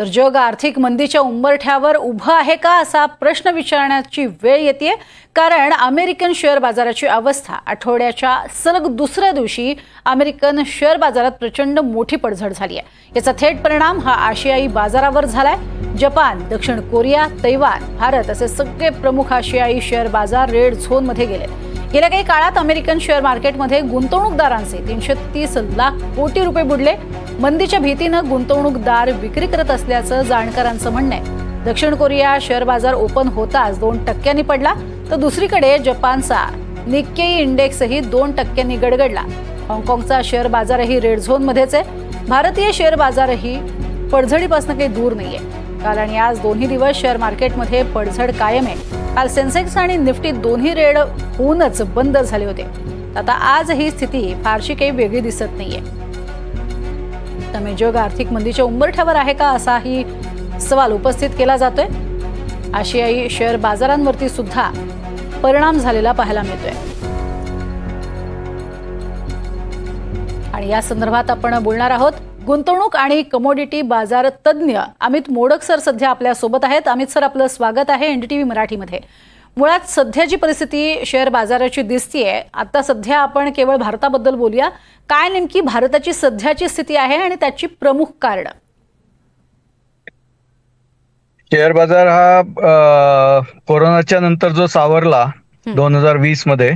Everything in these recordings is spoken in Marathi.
तर जग आर्थिक मंदीच्या उंबरठ्यावर उभं आहे का असा प्रश्न विचारण्याची वेळ येते, कारण अमेरिकन शेअर बाजाराची अवस्था आठवड्याच्या सलग दुसऱ्या दिवशी अमेरिकन शेअर बाजारात प्रचंड मोठी पडझड झाली आहे। याचा थेट परिणाम हा आशियाई बाजारावर झालाय। जपान, दक्षिण कोरिया, तैवान, भारत असे सगळे प्रमुख आशियाई शेअर बाजार रेड झोन मध्ये गेले। गेल्या काही काळात अमेरिकन शेअर मार्केटमध्ये गुंतवणूकदारांचे 330 लाख कोटी रुपये बुडले। मंदीच्या भीतीने गुंतवणूकदार विक्री करत असल्याचं जाणकारांचं म्हणणं आहे। दक्षिण कोरिया शेअर बाजार ओपन होताच 2% पडला, तर दुसरीकडे जपानचा निक्केई इंडेक्सही 2% गडगडला। हाँगकाँगचा शेअर बाजारही रेड झोन मध्येच आहे। भारतीय शेअर बाजारही पडझडीपासून काही दूर नाहीये। काल आणि आज दोन्ही दिवस शेअर मार्केटमध्ये पडझड कायम आहे। काल सेन्सेक्स आणि निफ्टी दोन्ही रेड होऊनच बंद झाले होते। आता आज ही स्थिती फारशी काही वेगळी दिसत नाहीये। त्यामुळे जग आर्थिक मंदीच्या उंबरठ्यावर आहे का असाही सवाल उपस्थित केला जातोय। आशियाई शेअर बाजारांवरती सुद्धा परिणाम झालेला पाहायला मिळतोय। आणि या संदर्भात आपण बोलणार आहोत गुंतवणूक आणि कमोडिटी बाजार तज्ञ अमित मोडक सर सध्या आपल्या सोबत आहेत। अमित सर, आपलं स्वागत आहे एनडीटीव्ही मराठीमध्ये। मुळात सध्याची परिस्थिती शेअर बाजाराची दिसतीये। आता सध्या आपण केवळ भारताबद्दल बोलूया। काय नेमकी भारताची सध्याची स्थिती आहे आणि त्याची प्रमुख कारण? शेअर बाजार हा कोरोनाच्या नंतर जो सावरला 2020 मध्ये,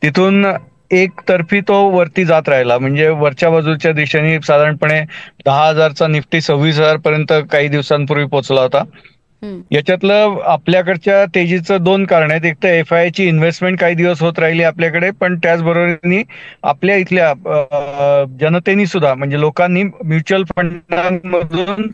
तिथून एकतर्फी तो वरती जात राहिला। म्हणजे वरच्या बाजूच्या दिशेने साधारणपणे 10,000चा निफ्टी 26,000 पर्यंत काही दिवसांपूर्वी पोहोचला होता। याच्यातलं आपल्याकडच्या तेजीचं दोन कारण आहेत। एक तर FII ची इन्व्हेस्टमेंट काही दिवस होत राहिली आपल्याकडे, पण त्याचबरोबर आपल्या इथल्या जनतेनी सुद्धा, म्हणजे लोकांनी म्युच्युअल फंडांमधून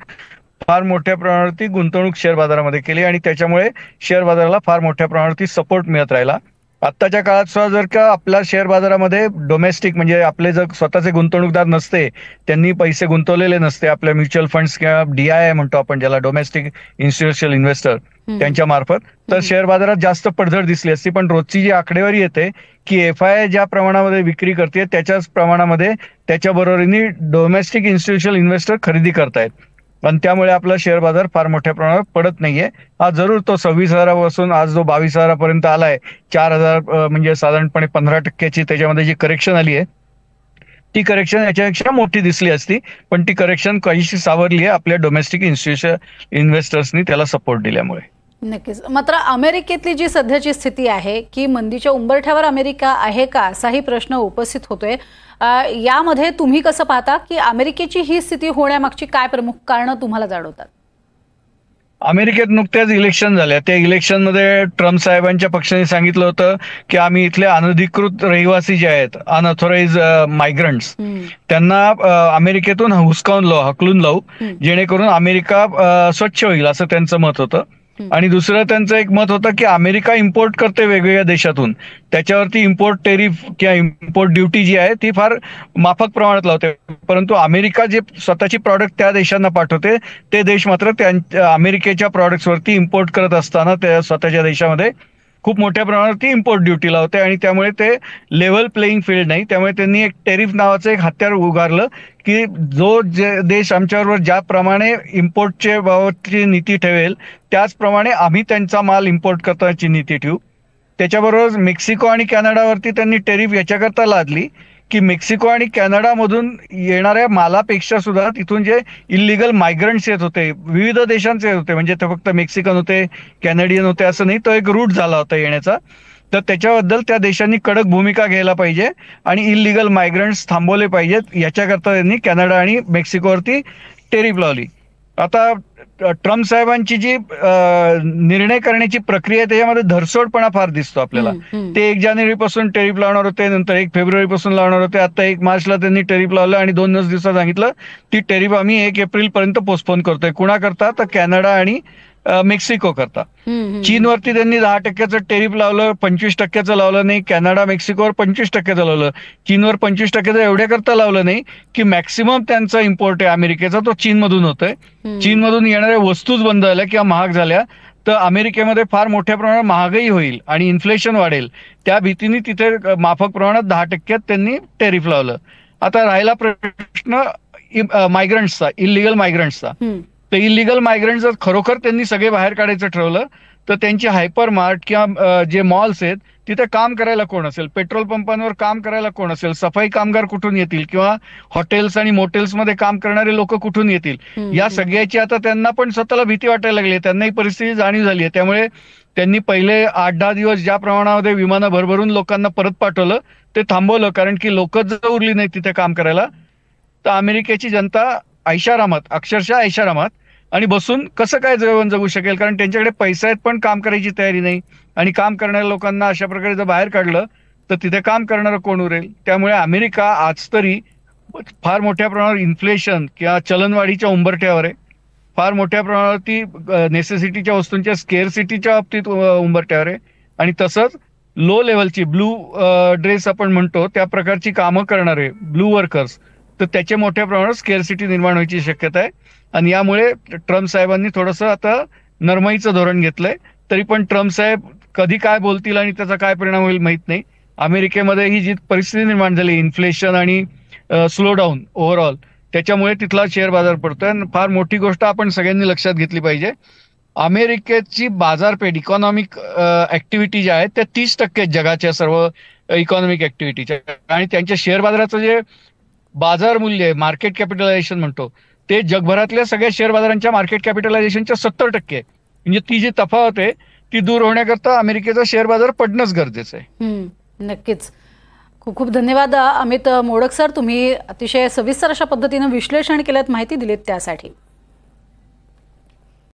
फार मोठ्या प्रमाणावरती गुंतवणूक शेअर बाजारामध्ये केली आणि त्याच्यामुळे शेअर बाजाराला फार मोठ्या प्रमाणावरती सपोर्ट मिळत राहिला। आत्ताच्या काळात सुद्धा जर का आपल्या शेअर बाजारामध्ये डोमेस्टिक, म्हणजे आपले जर स्वतःचे गुंतवणूकदार नसते, त्यांनी पैसे गुंतवलेले नसते आपल्या म्युच्युअल फंड्स किंवा DII म्हणतो आपण ज्याला, डोमेस्टिक इन्स्टिट्यूशनल इन्व्हेस्टर, त्यांच्या मार्फत, तर शेअर बाजारात जास्त पडझड दिसली असती। पण रोजची जी आकडेवारी येते की FII ज्या प्रमाणामध्ये विक्री करते त्याच्याच प्रमाणामध्ये त्याच्या बरोबरीने डोमेस्टिक इन्स्टिट्यूशनल इन्व्हेस्टर खरेदी करतायत आणि त्यामुळे आपला शेअर बाजार फार मोठ्या प्रमाणात पडत नाहीये। हा जरूर तो 26,000पासून आज जो 22,000पर्यंत आलाय, 4,000 म्हणजे साधारणपणे 15%ची त्याच्यामध्ये जी करेक्शन आली आहे, ती करेक्शन याच्यापेक्षा मोठी दिसली असती, पण ती करेक्शन काहीशी सावरली आहे आपल्या डोमेस्टिक इन्स्टिट्यूशनल इन्व्हेस्टर्सनी त्याला सपोर्ट दिल्यामुळे। नक्कीच। मात्र अमेरिकेतली जी सध्याची स्थिती आहे की मंदीच्या उंबरठ्यावर अमेरिका आहे का असाही प्रश्न उपस्थित होतोय। यामध्ये तुम्ही कसं पाहता की अमेरिकेची ही स्थिती होण्यामागची काय प्रमुख कारणं तुम्हाला जाणवतात? अमेरिकेत नुकत्याच इलेक्शन झाल्या। त्या इलेक्शनमध्ये ट्रम्प साहेबांच्या पक्षाने सांगितलं होतं की आम्ही इथले अनधिकृत रहिवासी जे आहेत, अनऑथोराइज मायग्रंट्स, त्यांना अमेरिकेतून हकलून लावू, जेणेकरून अमेरिका स्वच्छ होईल, असं त्यांचं मत होतं। आणि दुसरं त्यांचं एक मत होतं की अमेरिका इम्पोर्ट करते वेगवेगळ्या देशातून, त्याच्यावरती इम्पोर्ट टेरिफ किंवा इम्पोर्ट ड्युटी जी आहे ती फार माफक प्रमाणात लावते, परंतु अमेरिका जे स्वतःची प्रॉडक्ट त्या देशांना पाठवते ते देश मात्र अमेरिकेच्या प्रॉडक्ट्सवरती इम्पोर्ट करत असताना त्या स्वतःच्या देशामध्ये खूप मोठ्या प्रमाणावरती इम्पोर्ट ड्युटी लावते आणि त्यामुळे ते लेव्हल प्लेइंग फील्ड नाही। त्यामुळे त्यांनी एक टेरिफ नावाचं एक हत्यार उगारलं की जो देश आमच्याबरोबर ज्याप्रमाणे इम्पोर्टचे बाबतची नीती ठेवेल त्याचप्रमाणे आम्ही त्यांचा माल इम्पोर्ट करण्याची नीती ठेवू। त्याच्याबरोबर मेक्सिको आणि कॅनडावरती त्यांनी टेरिफ याच्याकरता लादली की मेक्सिको आणि कॅनडामधून येणाऱ्या मालापेक्षा सुद्धा तिथून जे इलिगल मायग्रंट्स येत होते, विविध देशांचे होते, म्हणजे ते फक्त मेक्सिकन होते, कॅनेडियन होते असं नाही, तो एक रूट झाला होता येण्याचा। तर त्याच्याबद्दल त्या देशांनी कडक भूमिका घ्यायला पाहिजे आणि इलिगल मायग्रंट्स थांबवले पाहिजेत, याच्याकरता त्यांनी कॅनडा आणि मेक्सिकोवरती टेरिफ लावली। आता ट्रम्प साहेबांची जी निर्णय करण्याची प्रक्रिया आहे त्याच्यामध्ये धरसोडपणा फार दिसतो आपल्याला। ते 1 जानेवारीपासून टेरिफ लावणार होते, नंतर 1 फेब्रुवारीपासून लावणार होते, आता 1 मार्चला त्यांनी टेरिफ लावलं आणि 2 दिवसात सांगितलं ती टेरिफ आम्ही 1 एप्रिलपर्यंत पोस्टपोन करतोय। कुणाकरता? तर कॅनडा आणि मेक्सिको करता। चीनवरती त्यांनी 10%चं टेरिफ लावलं, 25%चं लावलं नाही। कॅनडा मेक्सिकोवर 25%चं लावलं, चीनवर 25%चं एवढ्याकरता लावलं नाही की मॅक्सिमम त्यांचा इम्पोर्ट आहे अमेरिकेचा तो चीनमधून होतोय। चीनमधून येणाऱ्या वस्तूच बंद झाल्या किंवा महाग झाल्या तर अमेरिकेमध्ये फार मोठ्या प्रमाणात महागाई होईल आणि इन्फ्लेशन वाढेल, त्या भीतीने तिथे माफक प्रमाणात 10% त्यांनी टेरिफ लावलं। आता राहिला प्रश्न मायग्रंट्सचा, इलिगल मायग्रंट्सचा। तर इलिगल मायग्रंट जर खरोखर त्यांनी सगळे बाहेर काढायचं ठरवलं तर त्यांची हायपर मार्ट किंवा जे मॉल्स आहेत तिथे काम करायला कोण असेल, पेट्रोल पंपांवर काम करायला कोण असेल, सफाई कामगार कुठून येतील किंवा हॉटेल्स आणि मोटेल्समध्ये काम करणारे लोक कुठून येतील, या सगळ्याची आता त्यांना पण स्वतःला भीती वाटायला लागली. त्यांना ही परिस्थिती जाणीव झाली आहे. त्यामुळे त्यांनी पहिले 8-10 दिवस ज्या प्रमाणामध्ये विमानं भरभरून लोकांना परत पाठवलं ते थांबवलं, कारण की लोकच जर उरली नाही तिथे काम करायला तर अमेरिकेची जनता ऐशारामात, अक्षरशः ऐशारामात आणि बसून कसं काय जीवन जगू शकेल, कारण त्यांच्याकडे पैसा आहेत पण काम करायची तयारी नाही. आणि काम करणाऱ्या लोकांना अशा प्रकारे जर बाहेर काढलं तर तिथे काम करणारं कोण उरेल. त्यामुळे अमेरिका आज तरी फार मोठ्या प्रमाणावर इन्फ्लेशन किंवा चलनवाढीच्या उंबरठ्यावर आहे, फार मोठ्या प्रमाणावरती नेसेसिटीच्या वस्तूंच्या स्केअरसिटीच्या बाबतीत उंबरठ्यावर आहे. आणि तसंच लो लेवलची ब्लू ड्रेस आपण म्हणतो त्या प्रकारची कामं करणारे ब्लू वर्कर्स, तर त्याचे मोठ्या प्रमाणावर स्केअरसिटी निर्माण व्हायची शक्यता आहे. आणि यामुळे ट्रम्प साहेबांनी थोडंसं आता नरमाईचं धोरण घेतलंय. तरी पण ट्रम्प साहेब कधी काय बोलतील आणि त्याचा काय परिणाम होईल माहित नाही. अमेरिकेमध्ये ही जी परिस्थिती निर्माण झाली, इन्फ्लेशन आणि स्लो डाऊन ओव्हरऑल, त्याच्यामुळे तिथला शेअर बाजार पडतोय. फार मोठी गोष्ट आपण सगळ्यांनी लक्षात घेतली पाहिजे, अमेरिकेची बाजारपेठ इकॉनॉमिक ऍक्टिव्हिटी ज्या आहेत त्या 30% जगाच्या सर्व इकॉनॉमिक ऍक्टिव्हिटीच्या, आणि त्यांच्या शेअर बाजाराचं जे बाजार मूल्य आहे, मार्केट कॅपिटलायझेशन म्हणतो, ते जगभरातल्या सगळ्या शेअर बाजारांच्या मार्केट कॅपिटलायझेशनच्या 70% आहे. म्हणजे ती जी तफावत आहे ती दूर होण्याकरता अमेरिकेचा शेअर बाजार पडणंच गरजेचं आहे. नक्कीच. खूप खूप धन्यवाद अमित मोडक सर, तुम्ही अतिशय सविस्तर अशा पद्धतीने विश्लेषण केलं, माहिती दिलीत त्यासाठी.